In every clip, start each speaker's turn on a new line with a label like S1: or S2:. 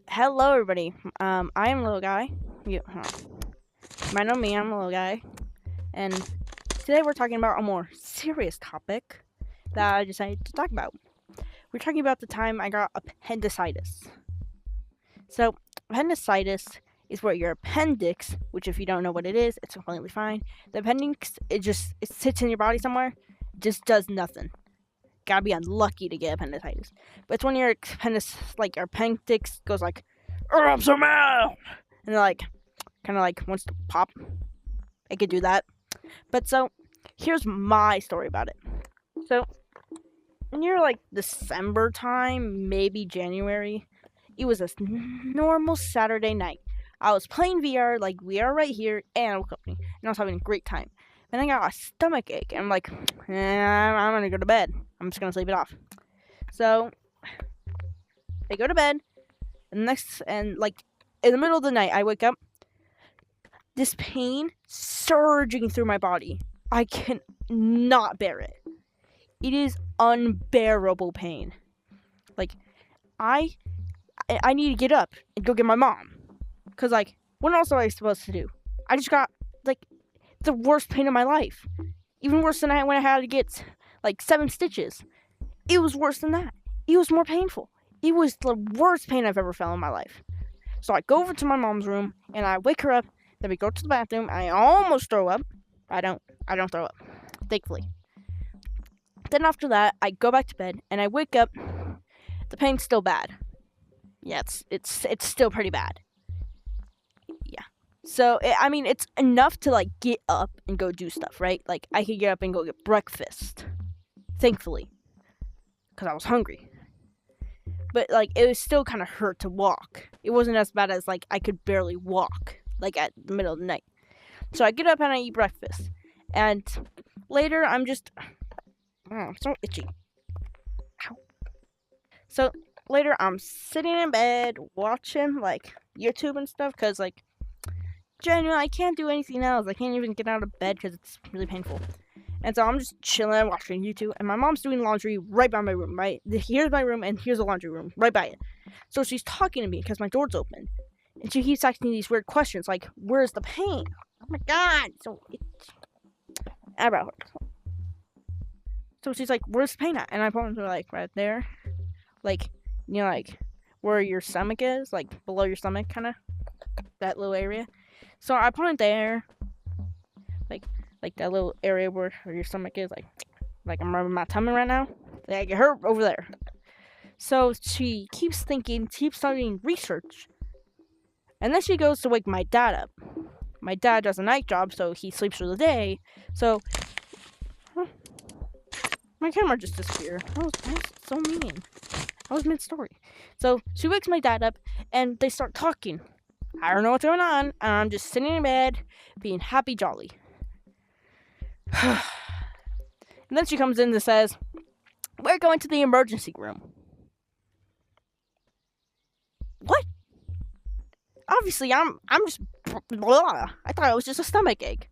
S1: Hello, everybody. I am Little Guy. Might know me, I'm a Little Guy. And today we're talking about a more serious topic that I decided to talk about. We're talking about the time I got appendicitis. So, appendicitis is where your appendix, which if you don't know what it is, it's completely fine. The appendix, it sits in your body somewhere, just does nothing. Gotta be unlucky to get appendicitis. But it's when your appendix goes like, "Oh, I'm so mad," and kind of like wants to pop. It could do that. But so, here's my story about it. So, near like December time, maybe January, it was a normal Saturday night. I was playing VR, like we are right here, Animal Company, and I was having a great time. And I got a stomach ache, and I'm like, I'm gonna go to bed. I'm just gonna sleep it off. So, I go to bed, and in the middle of the night, I wake up. This pain surging through my body. I can not bear it. It is unbearable pain. Like, I need to get up and go get my mom. Cause what else am I supposed to do? I just got the worst pain of my life. Even worse than when I had to get 7 stitches. It was worse than that. It was more painful. It was the worst pain I've ever felt in my life. So I go over to my mom's room and I wake her up. Then we go to the bathroom. I almost throw up. I don't throw up, thankfully. Then after that, I go back to bed and I wake up. The pain's still bad. Yeah, it's still pretty bad. Yeah. So it's enough to get up and go do stuff, right? Like I could get up and go get breakfast, thankfully, because I was hungry. But it was still kind of hurt to walk. It wasn't as bad as I could barely walk at the middle of the night. So I get up and I eat breakfast, and later I'm just so itchy. Ow. So later I'm sitting in bed watching YouTube and stuff because genuinely I can't do anything else. I can't even get out of bed because it's really painful. And so I'm just chilling, watching YouTube, and my mom's doing laundry right by my room, right? Here's my room, and here's the laundry room, right by it. So she's talking to me because my door's open. And she keeps asking these weird questions, like, where's the pain? Oh my god! So she's like, where's the pain at? And I point to right there. Where your stomach is, below your stomach, kind of. That little area. So I point there. That little area where your stomach is, I'm rubbing my tummy right now. I get hurt over there. So she keeps starting research. And then she goes to wake my dad up. My dad does a night job, so he sleeps through the day. So, my camera just disappeared. That was so mean. I was mid-story. So, she wakes my dad up, and they start talking. I don't know what's going on, and I'm just sitting in bed, being happy jolly. And then she comes in and says, we're going to the emergency room. What? Obviously, I'm just blah. I thought it was just a stomach ache.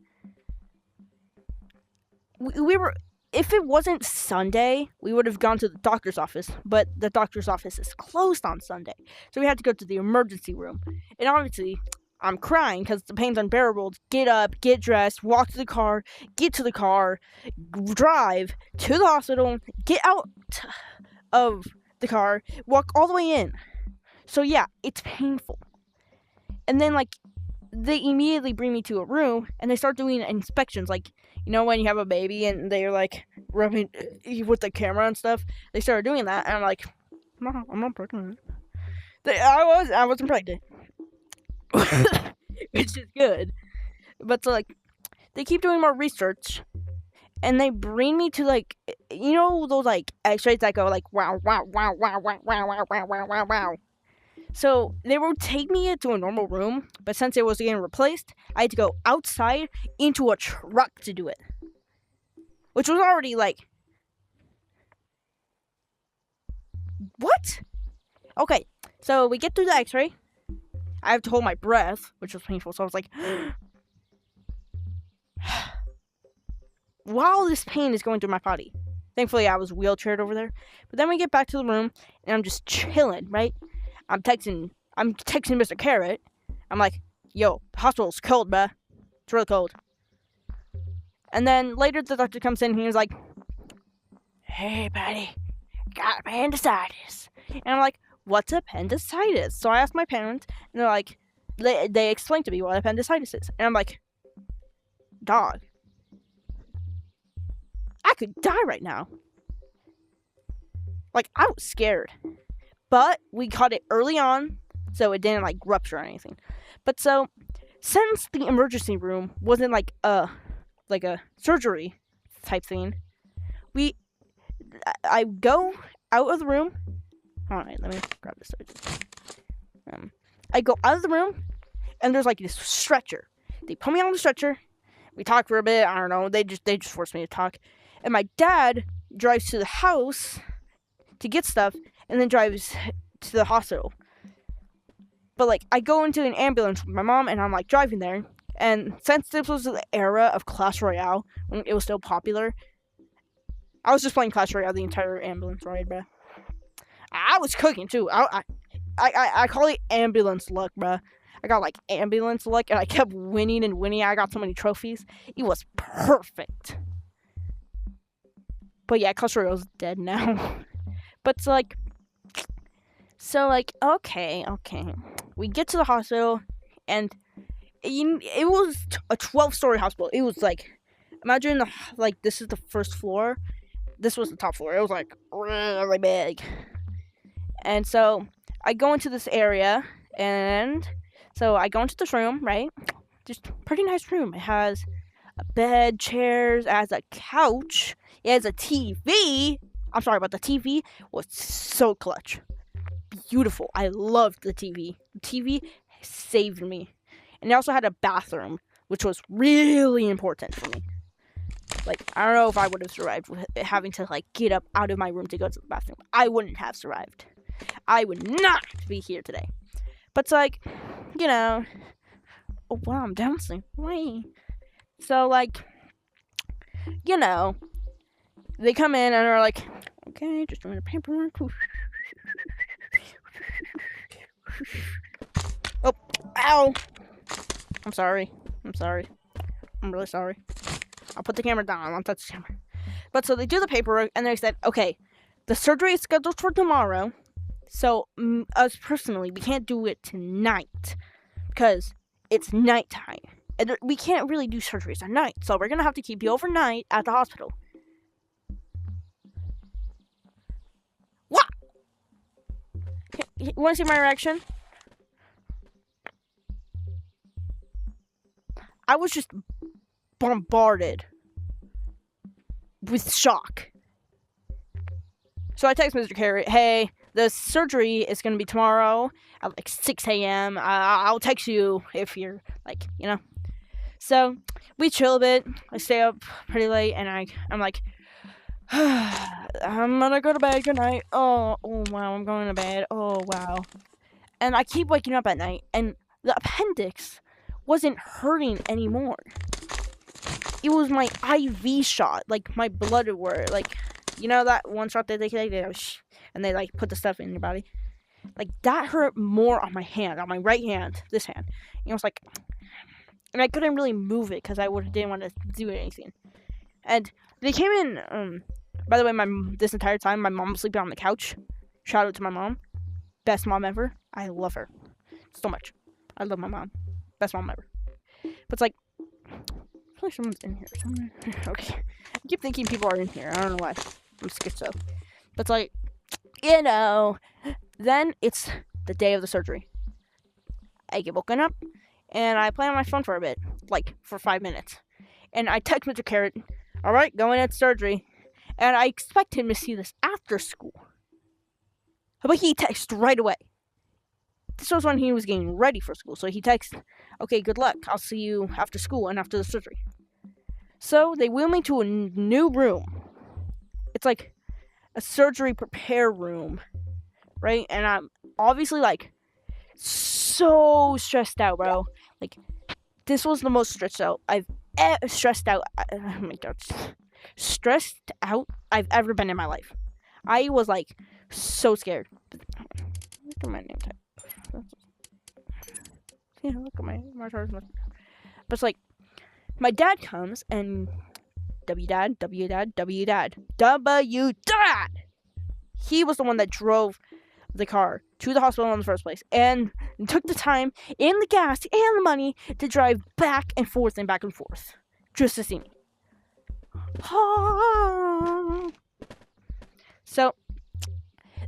S1: We were, if it wasn't Sunday, we would have gone to the doctor's office, but the doctor's office is closed on Sunday. So we had to go to the emergency room. And obviously, I'm crying because the pain's unbearable. Get up, get dressed, walk to the car, get to the car, drive to the hospital, get out of the car, walk all the way in. So yeah, it's painful. And then they immediately bring me to a room and they start doing inspections. When you have a baby and they're rubbing with the camera and stuff, they started doing that. And I'm like, no, I'm not pregnant. I wasn't pregnant. Which is good. But so they keep doing more research and they bring me to those x-rays that go wow wow wow wow wow wow wow wow wow wow wow. So they would take me into a normal room, but since it was getting replaced, I had to go outside into a truck to do it. Which was already what? Okay, so we get through the x-ray. I have to hold my breath, which was painful, so I was like, while this pain is going through my body. Thankfully, I was wheelchaired over there. But then we get back to the room, and I'm just chilling, right? I'm texting Mr. Carrot. I'm like, yo, the hospital's cold, bruh. It's real cold. And then later the doctor comes in and he's like, hey, buddy, got appendicitis. And I'm like, what's appendicitis? So I asked my parents, and they're like, they explained to me what appendicitis is. And I'm like, dog, I could die right now. Like, I was scared. But we caught it early on, so it didn't, like, rupture or anything. But so, since the emergency room wasn't, like a surgery type thing, I go out of the room. Alright, let me grab this. I go out of the room, and there's, like, this stretcher. They put me on the stretcher. We talk for a bit. I don't know. They just forced me to talk. And my dad drives to the house to get stuff, and then drives to the hospital. But, like, I go into an ambulance with my mom, and I'm, like, driving there. And since this was the era of Clash Royale, when it was still popular, I was just playing Clash Royale the entire ambulance ride, bruh. I was cooking, too. I call it ambulance luck, bruh. I got, like, ambulance luck, and I kept winning and winning. I got so many trophies. It was perfect. But, yeah, Clash Royale's dead now. But, okay. We get to the hospital, and it was a 12-story hospital. It was, like, imagine, this is the first floor. This was the top floor. It was, like, really big. And so, I go into this area, and so I go into this room, right? Just a pretty nice room. It has a bed, chairs, it has a couch, it has a TV. I'm sorry, but the TV was so clutch. Beautiful. I loved the TV. The TV saved me. And it also had a bathroom, which was really important for me. Like, I don't know if I would have survived with having to, like, get up out of my room to go to the bathroom. I wouldn't have survived. I would not be here today. But it's like, you know, oh wow, I'm dancing. Wait. So, like, you know, they come in and are like, okay, just doing the paperwork. Oh, ow. I'm sorry. I'm really sorry. I'll put the camera down. I won't touch the camera. But so they do the paperwork, and they said, okay, the surgery is scheduled for tomorrow. So, us personally, we can't do it tonight because it's nighttime. And we can't really do surgeries at night. So, we're going to have to keep you overnight at the hospital. What? You want to see my reaction? I was just bombarded with shock. So I text Mr. Carrot, hey, the surgery is going to be tomorrow at like 6 a.m. I'll text you if you're like, you know. So we chill a bit. I stay up pretty late, and I'm like, I'm going to go to bed. Good night. Oh, wow, I'm going to bed. Oh, wow. And I keep waking up at night, and the appendix wasn't hurting anymore. It was my IV shot, like my blood were, like, you know that one shot that they take, and they like put the stuff in your body? Like, that hurt more on my hand, on my right hand, this hand. And I was like, and I couldn't really move it because I didn't want to do anything. And they came in, by the way, this entire time, my mom was sleeping on the couch. Shout out to my mom. Best mom ever. I love her so much. I love my mom. Best mom ever. But it's like, I feel like someone's in here. Okay. I keep thinking people are in here. I don't know why. I'm scared so. But it's like, you know, then it's the day of the surgery. I get woken up, and I play on my phone for a bit, like, for 5 minutes. And I text Mr. Carrot, alright, going at surgery. And I expect him to see this after school. But he texted right away. This was when he was getting ready for school. So he texted, okay, good luck. I'll see you after school and after the surgery. So they wheel me to a new room. It's like a surgery prepare room, right? And I'm obviously, like, so stressed out, bro. Like, this was the most stressed out I've stressed out I've ever been in my life. I was, like, so scared. Look at my name tag. Yeah, look at my charge. But it's like, my dad comes and W dad. He was the one that drove the car to the hospital in the first place and took the time and the gas and the money to drive back and forth just to see me. So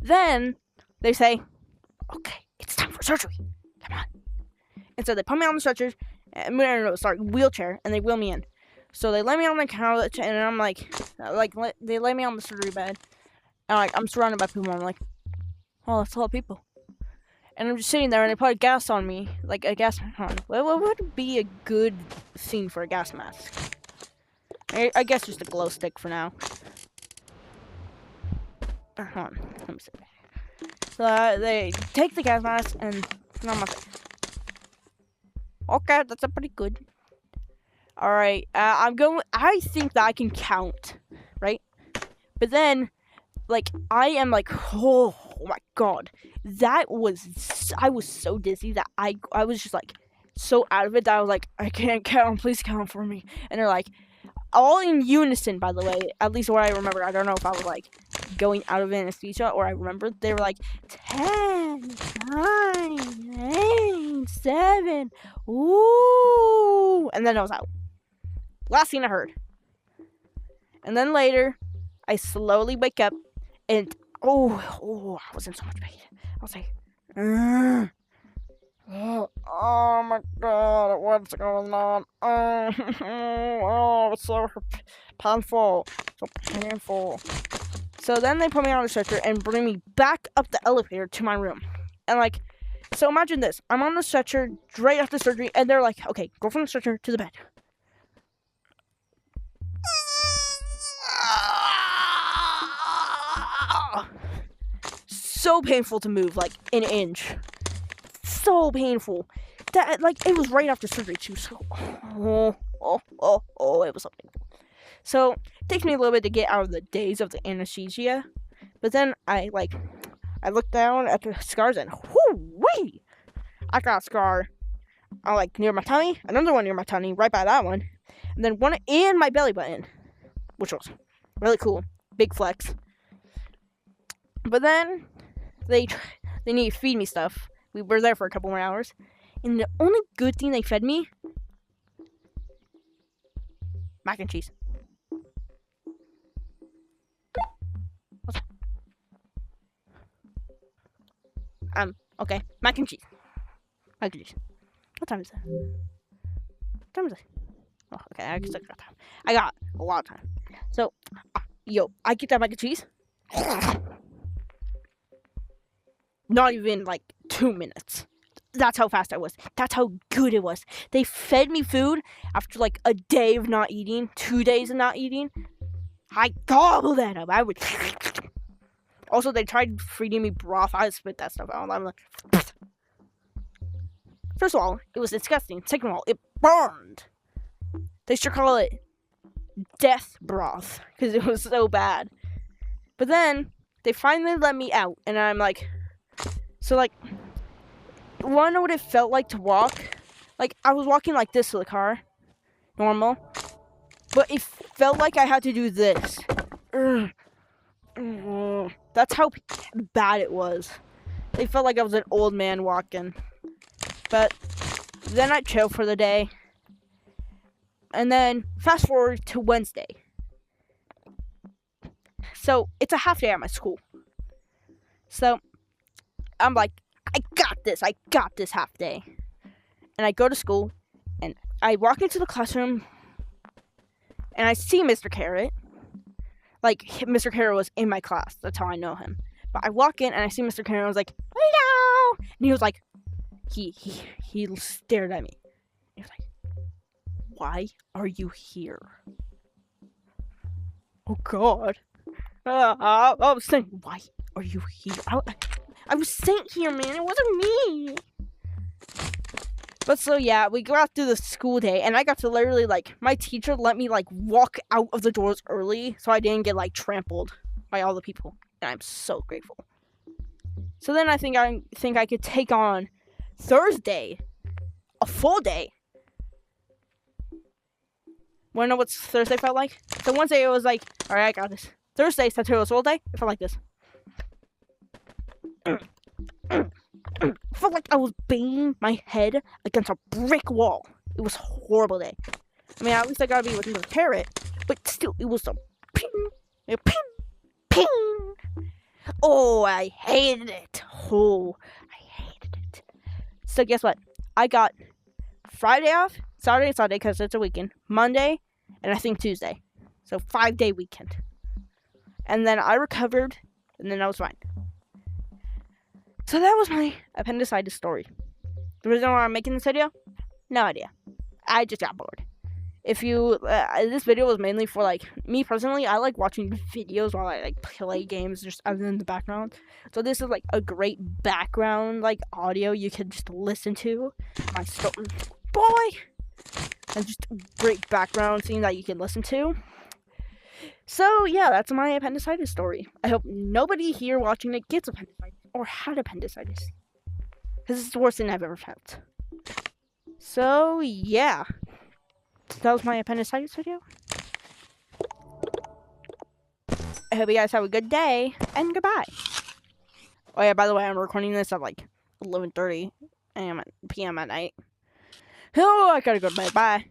S1: then they say, okay, it's time for surgery. Come on. And so they put me on the stretcher, wheelchair, and they wheel me in. So they lay me on the couch, and I'm like they lay me on the surgery bed, and I'm surrounded by people. I'm like, oh, that's a lot of people. And I'm just sitting there, and they put a gas on me, like a gas mask on. What would be a good scene for a gas mask? I guess just a glow stick for now. Hold on, let me see. So they take the gas mask and put on my face. Okay, that's a pretty good. All right, I think that I can count, right? But then, like, I am like, oh my god, I was so dizzy that I was just like so out of it that I was like, I can't count. Please count for me. And they're like, all in unison, by the way. At least what I remember. I don't know if I was like going out of anesthesia or I remembered. They were like 10, 9, 8, 7. Ooh, and then I was out. Last thing I heard. And then later, I slowly wake up, and I was in so much pain. I was like, oh my god, what's going on? Oh, it's so painful. So then they put me on a stretcher and bring me back up the elevator to my room. And like, so imagine this. I'm on the stretcher right after surgery, and they're like, okay, go from the stretcher to the bed. So painful to move, like an inch. So painful. That, like, it was right after surgery too. So, it was so painful. So it takes me a little bit to get out of the daze of the anesthesia. But then I look down at the scars and whoo-wee! I got a scar, like near my tummy, another one near my tummy, right by that one, and then one in my belly button, which was really cool, big flex. But then they need to feed me stuff. We were there for a couple more hours, and the only good thing they fed me, mac and cheese. Okay, mac and cheese. What time is it? Oh, okay, I guess I got time. I got a lot of time. So, I get that mac and cheese. Not even like 2 minutes. That's how fast I was. That's how good it was. They fed me food after like a day of not eating, 2 days of not eating. I gobbled that up. I would. Also, they tried feeding me broth. I spit that stuff out. I'm like, first of all, it was disgusting. Second of all, it burned. They should call it death broth because it was so bad. But then they finally let me out, and I'm like, so like, wanna know what it felt like to walk? Like, I was walking like this to the car, normal, but it felt like I had to do this. That's how bad it was. It felt like I was an old man walking. But then I chilled for the day. And then fast forward to Wednesday. So it's a half day at my school. So I'm like, I got this half day. And I go to school and I walk into the classroom and I see Mr. Carrot. Like, Mr. Carrot was in my class. That's how I know him. But I walk in and I see Mr. Carrot and I was like, hello! And he was like, he stared at me. He was like, why are you here? Oh, God. I was saying, why are you here? I was sent here, man. It wasn't me. But so, yeah, we got through the school day, and I got to literally, like, my teacher let me, like, walk out of the doors early so I didn't get, like, trampled by all the people. And I'm so grateful. So then I think I could take on Thursday, a full day. Wanna know what Thursday felt like? So Wednesday it was like, all right, I got this. Thursday, Saturday was full day. It felt like this. I felt like I was banging my head against a brick wall. It was a horrible day. I mean, at least I gotta be able to repair it, but still, it was a ping, a ping, ping. Oh, I hated it. Oh, I hated it. So guess what? I got Friday off, Saturday and Sunday because it's a weekend, Monday, and I think Tuesday. So 5-day weekend. And then I recovered, and then I was fine. So that was my appendicitis story. The reason why I'm making this video? No idea. I just got bored. If you, this video was mainly for, like, me personally, I like watching videos while I, like, play games just other than the background. So this is, like, a great background, like, audio you can just listen to. My story, boy! And just a great background scene that you can listen to. So, yeah, that's my appendicitis story. I hope nobody here watching it gets appendicitis or had appendicitis. Because it's the worst thing I've ever felt. So, yeah. That was my appendicitis video. I hope you guys have a good day, and goodbye. Oh yeah, by the way, I'm recording this at like 11:30 p.m. at night. Oh, I gotta go to bed. Bye.